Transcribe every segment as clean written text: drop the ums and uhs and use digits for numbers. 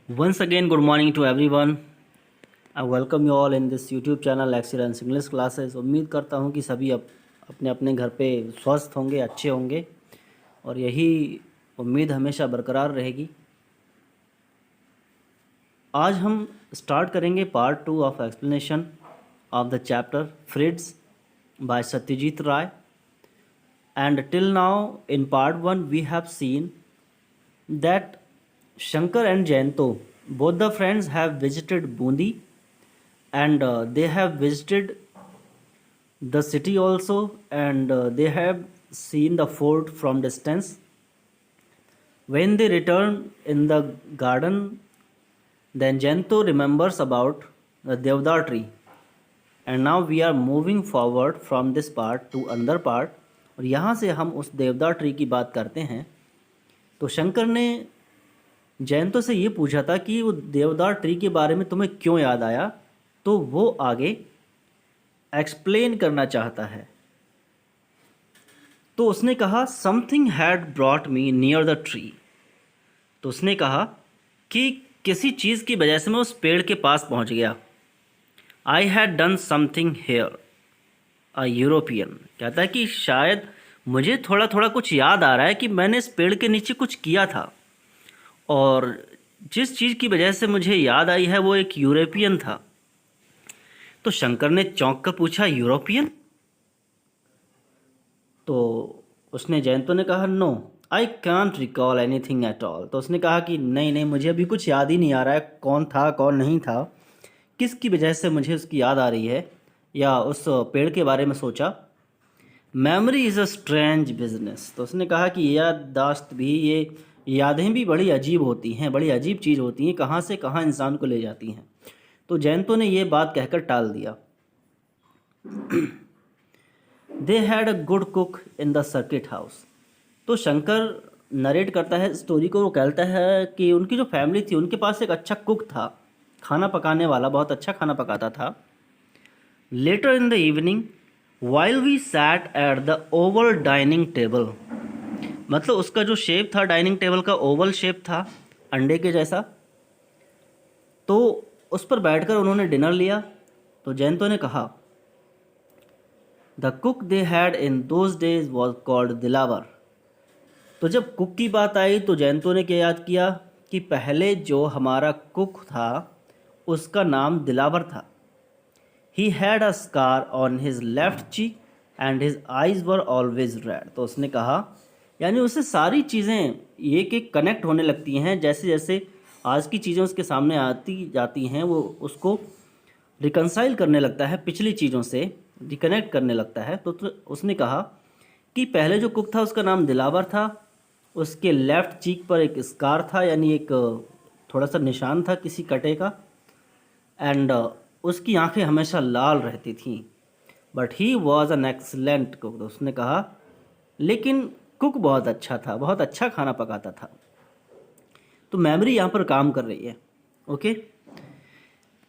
Once again, good morning to everyone. I welcome you all in this YouTube channel Excellence English Classes. उम्मीद करता हूँ कि सभी अपने अपने घर पे स्वस्थ होंगे, अच्छे होंगे और यही उम्मीद हमेशा बरकरार रहेगी। आज हम स्टार्ट करेंगे part 2 of explanation of the chapter Fritz by Satyajit Ray. And till now in part 1 we have seen that Shankar and Jayanto, both the friends, have visited Bundi and they have visited the city also, and they have seen the fort from distance. When they return in the garden, then Jayanto remembers about the Devdar tree. And now we are moving forward from this part to another part. और यहाँ से हम उस देवदार tree की बात करते हैं। तो शंकर ने जयंतो से ये पूछा था कि वो देवदार ट्री के बारे में तुम्हें क्यों याद आया, तो वो आगे एक्सप्लेन करना चाहता है। तो उसने कहा something had brought me near the tree. तो उसने कहा कि किसी चीज़ की वजह से मैं उस पेड़ के पास पहुंच गया। I had done something here a European. कहता है कि शायद मुझे थोड़ा थोड़ा कुछ याद आ रहा है कि मैंने इस पेड़ के नीचे कुछ किया था, और जिस चीज़ की वजह से मुझे याद आई है वो एक यूरोपियन था। तो शंकर ने चौंक कर पूछा यूरोपियन? तो उसने जयंतो ने कहा no I can't recall anything at all. तो उसने कहा कि नहीं नहीं, मुझे अभी कुछ याद ही नहीं आ रहा है कौन था कौन नहीं था, किसकी वजह से मुझे उसकी याद आ रही है या उस पेड़ के बारे में सोचा। Memory is a strange business. तो उसने कहा कि याददाश्त भी, ये यादें भी बड़ी अजीब होती हैं, बड़ी अजीब चीज़ होती हैं, कहाँ से कहाँ इंसान को ले जाती हैं। तो जयंतो ने ये बात कहकर टाल दिया। They had a good cook in the circuit house. तो शंकर नरेट करता है स्टोरी को। वो कहता है कि उनकी जो फैमिली थी उनके पास एक अच्छा कुक था, खाना पकाने वाला, बहुत अच्छा खाना पकाता था। Later in the evening while we sat at the oval dining table, मतलब उसका जो शेप था डाइनिंग टेबल का, ओवल शेप था, अंडे के जैसा। तो उस पर बैठकर उन्होंने डिनर लिया। तो जयंतो ने कहा the cook they had in those days was called Dilawar. तो जब कुक की बात आई तो जयंतो ने क्या याद किया कि पहले जो हमारा कुक था उसका नाम दिलावर था। He had a scar on his left cheek and his eyes were always red। तो उसने कहा, यानी उसे सारी चीज़ें एक एक कनेक्ट होने लगती हैं, जैसे जैसे आज की चीज़ें उसके सामने आती जाती हैं वो उसको रिकंसाइल करने लगता है, पिछली चीज़ों से रिकनेक्ट करने लगता है। तो उसने कहा कि पहले जो कुक था उसका नाम दिलावर था, उसके लेफ़्ट चीक पर एक स्कार था, यानी एक थोड़ा सा निशान था किसी कटे का, एंड उसकी आंखें हमेशा लाल रहती थीं। But he was an excellent cook. उसने कहा लेकिन कुक बहुत अच्छा था, बहुत अच्छा खाना पकाता था। तो मेमोरी यहाँ पर काम कर रही है। Okay,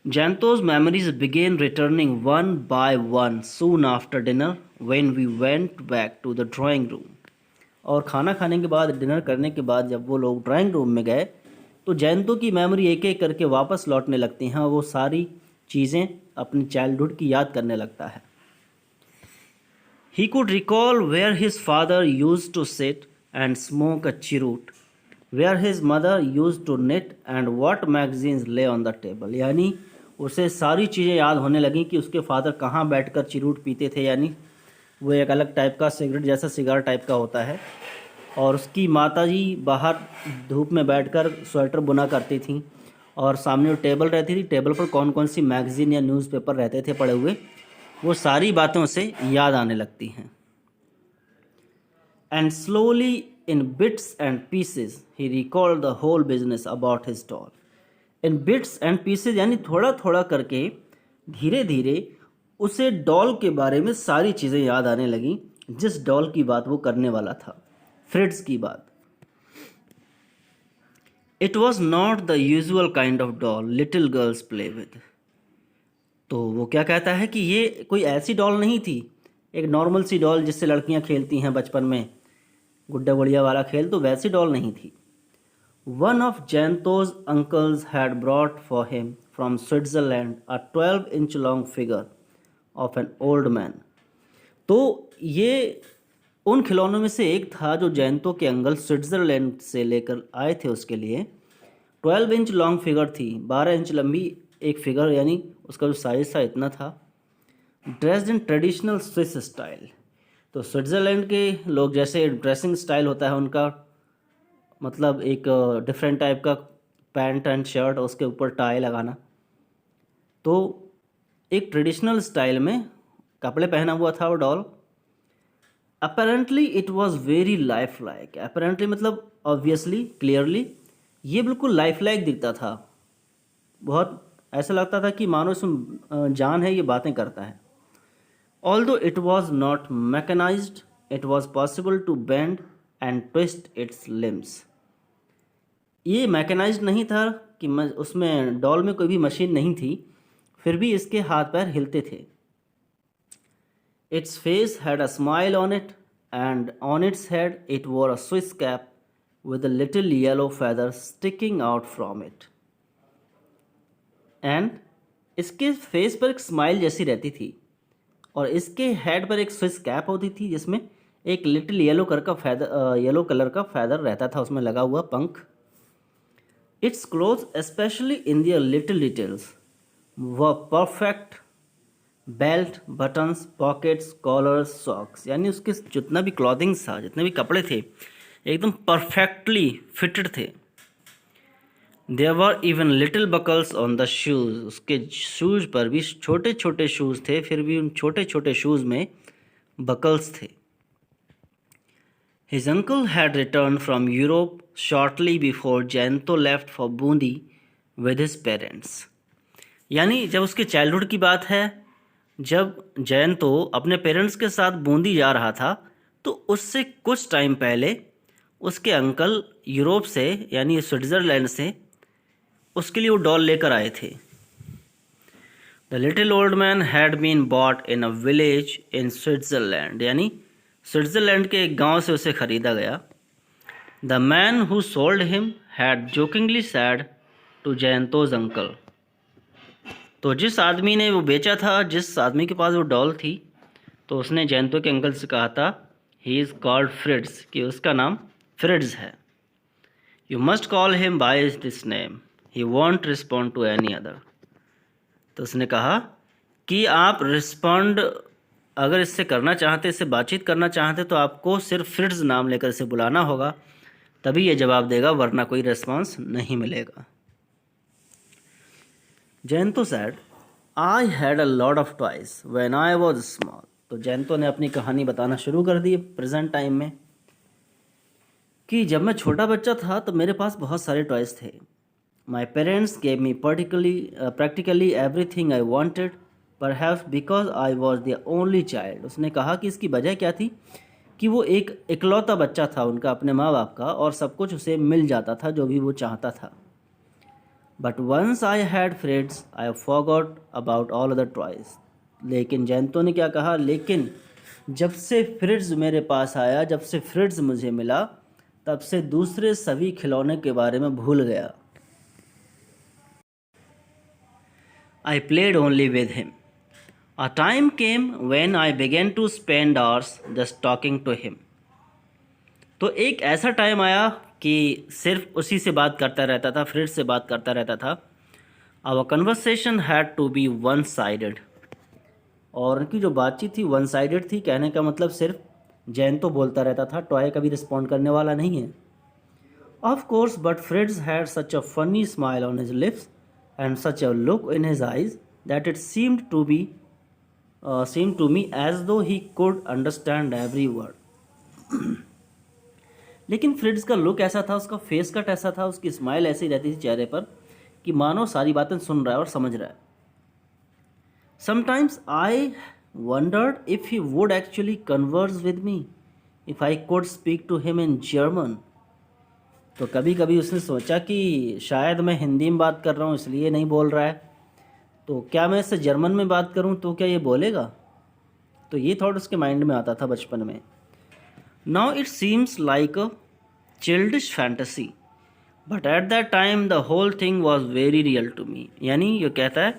Jayanto's memories began returning one by one soon after dinner when we went back to the drawing room. और खाना खाने के बाद, डिनर करने के बाद जब वो लोग ड्राइंग रूम में गए तो जयंतो की मेमोरी एक एक करके वापस लौटने लगती हैं, वो सारी चीज़ें अपनी चाइल्डहुड की याद करने लगता है। He could recall where his father use to sit and smoke a cheroot, where his mother use to knit and what magazines lay on the table. यानी उसे सारी चीज़ें याद होने लगी कि उसके फादर कहाँ बैठकर चिरूट पीते थे, यानी वो एक अलग टाइप का सिगरेट जैसा सिगार टाइप का होता है, और उसकी माताजी बाहर धूप में बैठकर स्वेटर बुना करती थीं, और सामने जो टेबल रहती थी, टेबल पर कौन कौन सी मैगज़ीन या न्यूज़पेपर रहते थे पड़े हुए, वो सारी बातें उसे याद आने लगती हैं। And slowly in bits and pieces he recalled the whole business about his doll. In bits and pieces यानी थोड़ा थोड़ा करके, धीरे धीरे उसे डॉल के बारे में सारी चीज़ें याद आने लगीं, जिस डॉल की बात वो करने वाला था, फ्रिड्स की बात। It was not the usual kind of doll little girls play with. तो वो क्या कहता है कि ये कोई ऐसी डॉल नहीं थी, एक नॉर्मल सी डॉल जिससे लड़कियां खेलती हैं बचपन में, गुड्डा गुड़िया वाला खेल, तो वैसी डॉल नहीं थी। One of Janto's uncles had brought for him from Switzerland a 12-inch long figure of an old man. तो ये उन खिलौनों में से एक था जो जैंतो के अंकल स्विट्ज़रलैंड से लेकर आए थे उसके लिए। 12 इंच लॉन्ग फिगर थी, 12 इंच लंबी एक फिगर, यानी उसका जो साइज़ था इतना था। Dressed in traditional Swiss style, तो स्विट्ज़रलैंड के लोग जैसे ड्रेसिंग स्टाइल होता है उनका, मतलब एक डिफरेंट टाइप का पैंट एंड शर्ट और उसके ऊपर टाई लगाना, तो एक ट्रेडिशनल स्टाइल में कपड़े पहना हुआ था वो doll. Apparently it was very life like, apparently मतलब ऑब्वियसली, क्लियरली, ये बिल्कुल लाइफ लाइक दिखता था, बहुत ऐसा लगता था कि मानो इसमें जान है, ये बातें करता है। Although it was not mechanised, it was possible to bend and twist its limbs. ये मैकेनाइज्ड नहीं था कि उसमें डॉल में कोई भी मशीन नहीं थी, फिर भी इसके हाथ पैर हिलते थे। Its face had a smile on it and on its head it wore a Swiss cap with a little yellow feather sticking out from it. And इसके फेस पर एक स्माइल जैसी रहती थी और इसके हेड पर एक स्विस कैप होती थी जिसमें एक लिटिल येलो कलर का फैदर रहता था, उसमें लगा हुआ पंख। Its cloth specially in their little details were perfect, belt, buttons, pockets, collars, socks, यानी उसके जितना भी क्लॉथिंग्स था, जितने भी कपड़े थे, एकदम परफेक्टली फिटेड थे। There were even little buckles on the shoes, उसके शूज़ पर भी छोटे छोटे शूज़ थे, फिर भी उन छोटे छोटे शूज़ में बकल्स थे। His uncle had return from Europe shortly before Jayanto left for Bundi with his parents, यानी जब उसके चाइल्डहुड की बात है, जब जैंतो अपने पेरेंट्स के साथ बूंदी जा रहा था, तो उससे कुछ टाइम पहले उसके अंकल यूरोप से, यानी स्विट्ज़रलैंड से, उसके लिए वो डॉल लेकर आए थे। The little old man had been bought in a village in Switzerland, यानी स्विट्ज़रलैंड के एक गांव से उसे ख़रीदा गया। The man who sold him had jokingly said to Jayanto's uncle, तो जिस आदमी ने वो बेचा था, जिस आदमी के पास वो डॉल थी, तो उसने जैंतो के अंकल से कहा था, ही इज़ कॉल्ड फ्रिट्ज, कि उसका नाम फ्रिट्ज है। You must call him by this name, he won't respond to any other, तो उसने कहा कि आप रिस्पॉन्ड अगर इससे करना चाहते, इससे बातचीत करना चाहते, तो आपको सिर्फ फ्रिट्ज नाम लेकर इसे बुलाना होगा, तभी ये जवाब देगा, वरना कोई रिस्पॉन्स नहीं मिलेगा। Jayanto said, I had a lot of toys when I was small, तो जैंतो ने अपनी कहानी बताना शुरू कर दी प्रेजेंट टाइम में, कि जब मैं छोटा बच्चा था तो मेरे पास बहुत सारे टॉयज़ थे। My parents gave me practically everything I wanted, perhaps because I was the only child. उसने कहा कि इसकी वजह क्या थी, कि वो एक इकलौता बच्चा था उनका, अपने माँ बाप का, और सब कुछ उसे मिल जाता था जो भी वो चाहता था। But once I had friends I forgot about all other toys, लेकिन जैंतो ने क्या कहा, लेकिन जब से फ्रिट्ज मेरे पास आया, जब से फ्रिट्ज मुझे मिला, तब से दूसरे सभी खिलौने के बारे में भूल गया। I played only with him. A time came when I began to spend hours just talking to him. तो एक ऐसा टाइम आया कि सिर्फ उसी से बात करता रहता था, फ्रिट्ज से बात करता रहता था। Our conversation had to be one-sided. और उनकी जो बातचीत थी वन साइडेड थी, कहने का मतलब सिर्फ जैंतो बोलता रहता था, टॉय कभी रिस्पॉन्ड करने वाला नहीं है। Of course, but Fritz had such a funny smile on his lips and such a look in his eyes that it seemed to me as though he could understand every word. लेकिन Fritz का look ऐसा था, उसका face cut ऐसा था, उसकी smile ऐसी रहती थी चेहरे पर कि मानो सारी बातें सुन रहा है और समझ रहा है। Sometimes I wondered if he would actually converse with me, if I could speak to him in German. तो कभी कभी उसने सोचा कि शायद मैं हिंदी में बात कर रहा हूँ इसलिए नहीं बोल रहा है, तो क्या मैं इससे जर्मन में बात करूँ तो क्या ये बोलेगा। तो ये थॉट उसके माइंड में आता था बचपन में। Now it seems like a childish fantasy, but at that time the whole thing was very real to me. यानी ये कहता है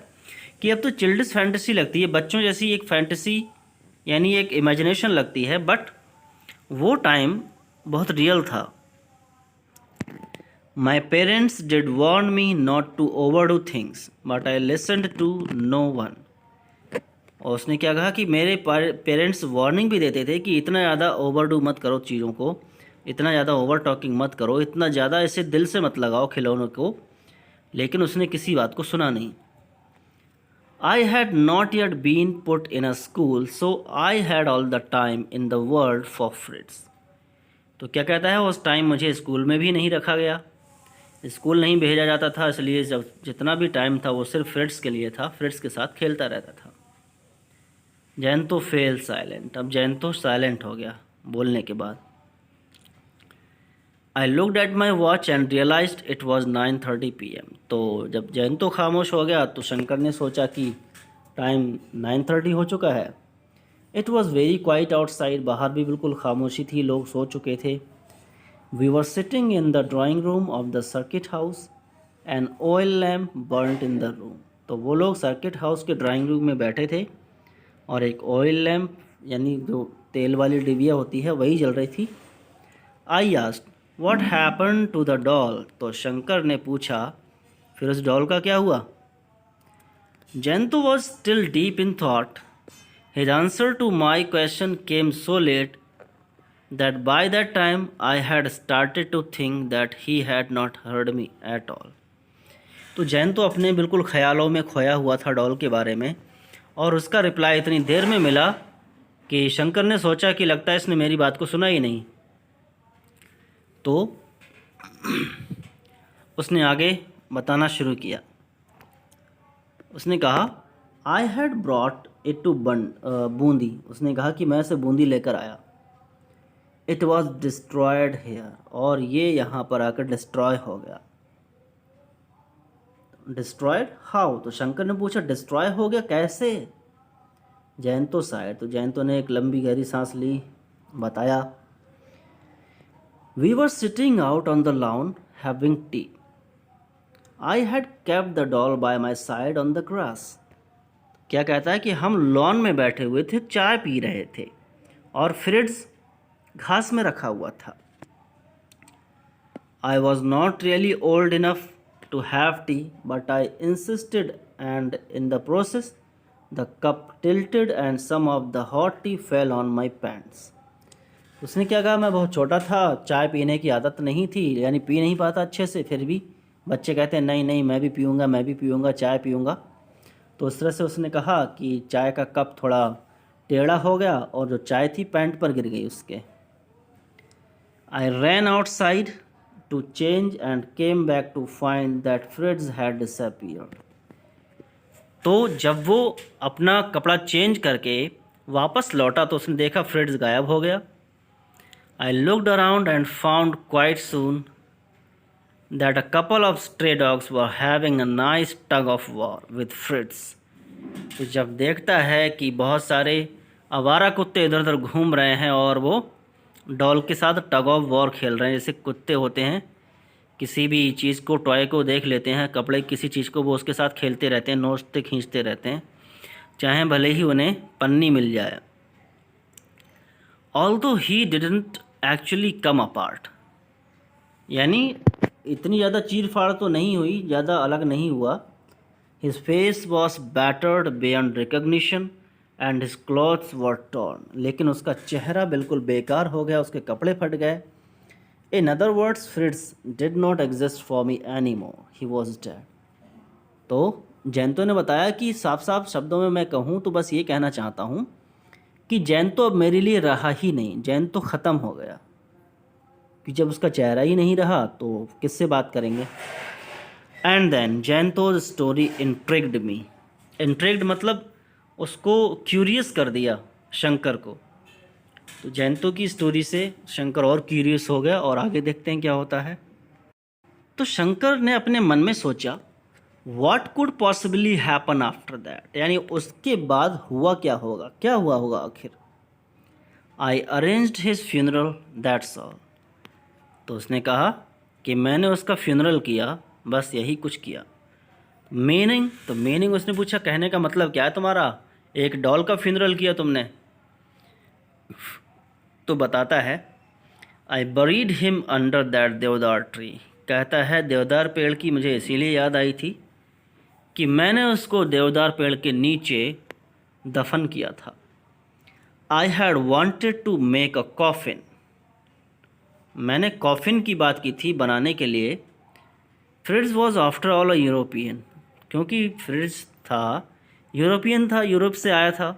कि अब तो चिल्ड्रंस फैंटेसी लगती है, बच्चों जैसी एक फैंटेसी यानी एक इमेजिनेशन लगती है, बट वो टाइम बहुत रियल था। My parents did warn me not to overdo things but I listened to no one. और उसने क्या कहा कि मेरे पेरेंट्स वार्निंग भी देते थे कि इतना ज़्यादा ओवर डू मत करो चीज़ों को, इतना ज़्यादा ओवर टॉकिंग मत करो, इतना ज़्यादा इसे दिल से मत लगाओ खिलौनों को, लेकिन उसने किसी बात को सुना नहीं। I had not yet been put in a school, so I had all the time in the world for Fritz. तो क्या कहता है, उस टाइम मुझे स्कूल में भी नहीं रखा गया, स्कूल नहीं भेजा जाता था, इसलिए जब जितना भी टाइम था वो सिर्फ फ्रिट्स के लिए था, फ्रिट्स के साथ खेलता रहता था। Jayanto fell silent. अब जयंतो साइलेंट हो गया बोलने के बाद। I looked at my watch and realised it was 9:30 PM। तो जब जयंतो खामोश हो गया तो शंकर ने सोचा कि टाइम 9:30 हो चुका है। It was very quiet outside. बाहर भी बिल्कुल खामोशी थी, लोग सो चुके थे। We were sitting in the drawing room of the circuit house and oil lamp burnt in the room. तो वो लोग सर्किट हाउस के ड्राइंग रूम में बैठे थे और एक ऑयल लैम्प यानी जो तेल वाली डिबिया होती है वही जल रही थी। I asked what happen to the doll. तो शंकर ने पूछा फिर उस डॉल का क्या हुआ। Jayanto was still deep in thought. His answer to my question came so late that by that time I had started to think that he had not heard me at all. तो जयंतो अपने बिल्कुल ख्यालों में खोया हुआ था डॉल के बारे में, और उसका रिप्लाई इतनी देर में मिला कि शंकर ने सोचा कि लगता है इसने मेरी बात को सुना ही नहीं। तो उसने आगे बताना शुरू किया। उसने कहा I had brought it to Bundi. उसने कहा कि मैं इसे बूंदी लेकर आया। It was destroyed here. और ये यहाँ पर आकर डिस्ट्रॉय हो गया। Destroyed how. तो शंकर ने पूछा डिस्ट्रॉय हो गया कैसे। जयंतो साइड। तो जयंतो ने एक लंबी गहरी सांस ली, बताया We were sitting out on the lawn having tea. I had kept the doll by my side on the grass. क्या कहता है कि हम लॉन में बैठे हुए थे, चाय पी रहे थे और फ्रिट्ज घास में रखा हुआ था। I was not really old enough to have tea, but I insisted, and in the process, the cup tilted and some of the hot tea fell on my pants. उसने क्या कहा, मैं बहुत छोटा था, चाय पीने की आदत नहीं थी, यानी पी नहीं पाता अच्छे से, फिर भी बच्चे कहते हैं नहीं नहीं मैं भी पीऊँगा, मैं भी पीऊँगा, चाय पीऊँगा। तो उस तरह से उसने कहा कि चाय का कप थोड़ा टेढ़ा हो गया और जो चाय थी पैंट पर गिर गई उसके। I ran outside to change and came back to find that Fritz had disappeared. तो जब वो अपना कपड़ा चेंज करके वापस लौटा तो उसने देखा फ्रिट्ज गायब हो गया। I looked around and found quite soon that a couple of stray dogs were having a nice tug of war with Fritz. तो जब देखता है कि बहुत सारे आवारा कुत्ते इधर उधर घूम रहे हैं और वो डॉल के साथ टग ऑफ वॉर खेल रहे हैं। जैसे कुत्ते होते हैं, किसी भी चीज़ को, टॉय को देख लेते हैं, कपड़े किसी चीज़ को, वो उसके साथ खेलते रहते हैं, नोचते खींचते रहते हैं, चाहे भले ही उन्हें पन्नी मिल जाए। Although he didn't actually come apart, यानी इतनी ज़्यादा चीर फाड़ तो नहीं हुई, ज़्यादा अलग नहीं हुआ। His face was battered beyond recognition and his clothes were torn. लेकिन उसका चेहरा बिल्कुल बेकार हो गया, उसके कपड़े फट गए। In other words, Fritz did not exist for me anymore. He was dead. तो जयंतो ने बताया कि साफ साफ शब्दों में मैं कहूँ तो बस ये कहना चाहता हूँ कि जयंतो अब मेरे लिए रहा ही नहीं, जयंतो ख़त्म हो गया। कि जब उसका चेहरा ही नहीं रहा तो किससे बात करेंगे। And then Jayanto's story intrigued me. Intrigued मतलब उसको क्यूरियस कर दिया शंकर को। तो जयंतो की स्टोरी से शंकर और क्यूरियस हो गया और आगे देखते हैं क्या होता है। तो शंकर ने अपने मन में सोचा What could possibly happen after that? यानी उसके बाद हुआ क्या होगा, क्या हुआ होगा आखिर। I arranged his funeral, that's all. तो उसने कहा कि मैंने उसका फ्यूनरल किया, बस यही कुछ किया। मीनिंग, तो मीनिंग उसने पूछा कहने का मतलब क्या है तुम्हारा, एक डॉल का फ्यूनरल किया तुमने। तो बताता है आई बरीड हिम अंडर दैट देवदार ट्री। कहता है देवदार पेड़ की मुझे इसीलिए याद आई थी कि मैंने उसको देवदार पेड़ के नीचे दफन किया था। I had wanted to make a coffin. मैंने कॉफिन की बात की थी बनाने के लिए। Fritz was after all a European, क्योंकि फ्रिट्ज था यूरोपियन था, यूरोप से आया था।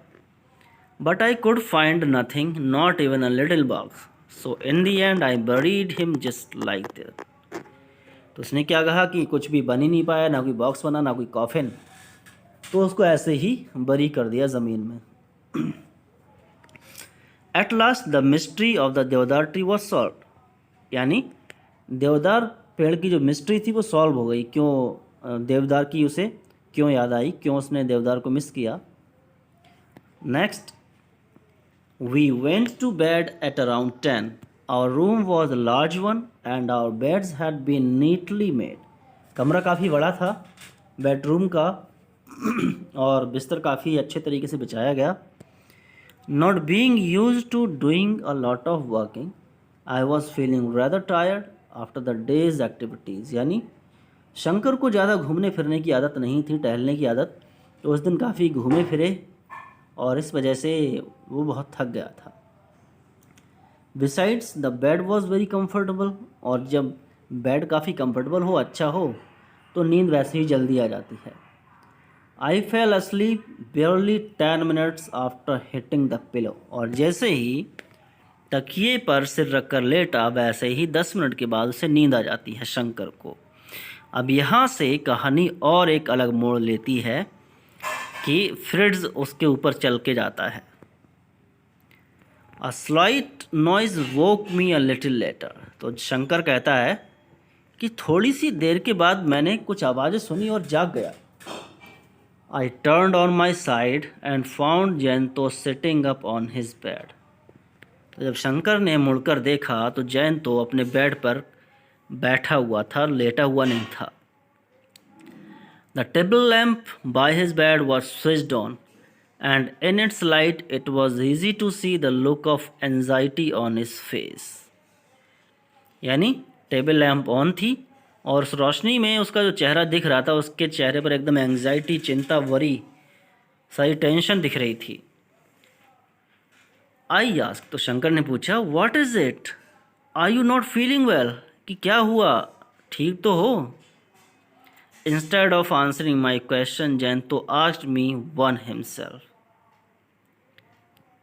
But I could find nothing, not even a little box, so in the end I buried him just like that. तो उसने क्या कहा कि कुछ भी बन ही नहीं पाया, ना कोई बॉक्स बना, ना कोई कॉफिन, तो उसको ऐसे ही बरी कर दिया ज़मीन में। At last the mystery of the देवदार ट्री वॉज सॉल्व। यानी देवदार पेड़ की जो मिस्ट्री थी वो सॉल्व हो गई। क्यों देवदार की उसे क्यों याद आई, क्यों उसने देवदार को मिस किया। Next, we went to bed at around 10। Our room was a large one and our beds had been neatly made. कमरा काफ़ी बड़ा था बेडरूम का और बिस्तर काफ़ी अच्छे तरीके से बिछाया गया। Not being used to doing a lot of working, I was feeling rather tired after the day's activities. यानी शंकर को ज़्यादा घूमने फिरने की आदत नहीं थी, टहलने की आदत, तो उस दिन काफ़ी घूमे फिरे और इस वजह से वो बहुत थक गया था। Besides the bed was very comfortable, और जब बेड काफ़ी कंफर्टेबल हो, अच्छा हो, तो नींद वैसे ही जल्दी आ जाती है। I fell asleep barely 10 minutes after hitting the pillow. और जैसे ही तकिए पर सिर रखकर लेटा, वैसे ही 10 मिनट के बाद उसे नींद आ जाती है शंकर को। अब यहाँ से कहानी और एक अलग मोड़ लेती है कि फ्रिट्ज उसके ऊपर चल के जाता है। A slight noise woke me a little letter. तो शंकर कहता है कि थोड़ी सी देर के बाद मैंने कुछ आवाज़ें सुनी और जाग गया। I turned on my side and found Jayanto sitting up on his bed. तो जब शंकर ने मुड़कर देखा तो जयंतो अपने बेड पर बैठा हुआ था, लेटा हुआ नहीं था। The table lamp by his bed was switched on and in its light it was easy to see the look of anxiety on his face। यानी टेबल लैम्प ऑन थी और उस रोशनी में उसका जो चेहरा दिख रहा था, उसके चेहरे पर एकदम एंग्जाइटी, चिंता, वरी, सारी टेंशन दिख रही थी। आई आस्क, तो शंकर ने पूछा what is it, are you not feeling well, कि क्या हुआ, ठीक तो हो। Instead of answering my question Jayanto asked me one himself.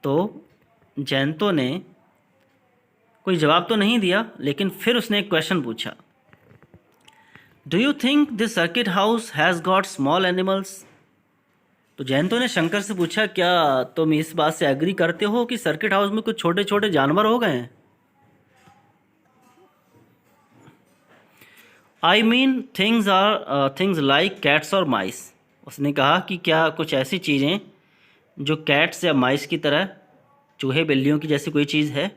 तो जयंतो ने कोई जवाब तो नहीं दिया, लेकिन फिर उसने एक क्वेश्चन पूछा, do you think this circuit house has got small animals. तो जयंतो ने शंकर से पूछा क्या तुम इस बात से एग्री करते हो कि सर्किट हाउस में कुछ छोटे छोटे जानवर हो गए हैं। I mean things like cats और माइस। उसने कहा कि क्या कुछ ऐसी चीज़ें जो कैट्स या माइस की तरह, चूहे बिल्लियों की जैसी कोई चीज़ है।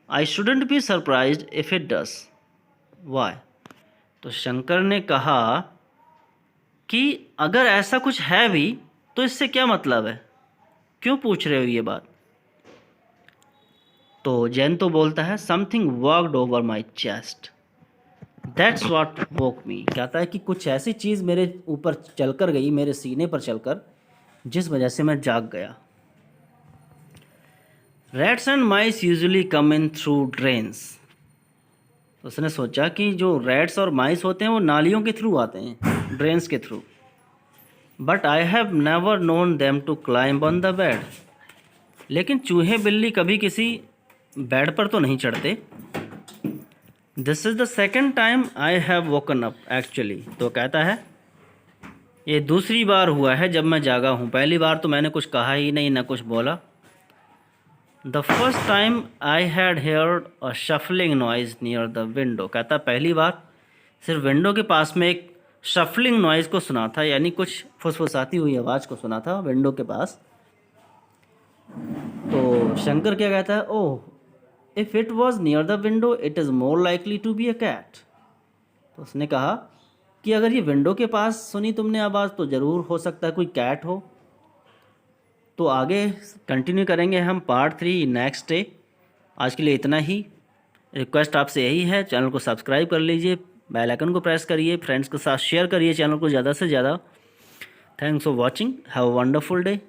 I shouldn't be surprised if it does, why. तो शंकर ने कहा कि अगर ऐसा कुछ है भी तो इससे क्या मतलब है, क्यों पूछ रहे हो ये बात। तो जयंतो बोलता है something walked over my chest, that's what woke me. कहता है कि कुछ ऐसी चीज़ मेरे ऊपर चलकर गई, मेरे सीने पर चलकर, जिस वजह से मैं जाग गया। Rats and mice usually come in through drains. उसने सोचा कि जो रैट्स और माइस होते हैं वो नालियों के थ्रू आते हैं, ड्रेन्स के थ्रू। But I have never known them to climb on the bed. लेकिन चूहे बिल्ली कभी किसी बेड पर तो नहीं चढ़ते। This is the second time I have woken up actually. तो कहता है ये दूसरी बार हुआ है जब मैं जागा हूँ, पहली बार तो मैंने कुछ कहा ही नहीं, ना कुछ बोला। The first time I had heard a shuffling noise near the window. कहता पहली बार सिर्फ विंडो के पास में एक शफलिंग नॉइज़ को सुना था, यानी कुछ फुसफुसाती हुई आवाज़ को सुना था विंडो के पास। तो शंकर क्या कहता है, oh if it was near the window it is more likely to be a cat. तो उसने कहा कि अगर ये विंडो के पास सुनी तुमने आवाज़ तो ज़रूर हो सकता है कोई कैट हो। तो आगे कंटिन्यू करेंगे हम पार्ट 3 नेक्स्ट डे। आज के लिए इतना ही। रिक्वेस्ट आपसे यही है, चैनल को सब्सक्राइब कर लीजिए, बेल आइकन को प्रेस करिए, फ्रेंड्स के साथ शेयर करिए चैनल को ज़्यादा से ज़्यादा। Thanks for watching, have a wonderful day.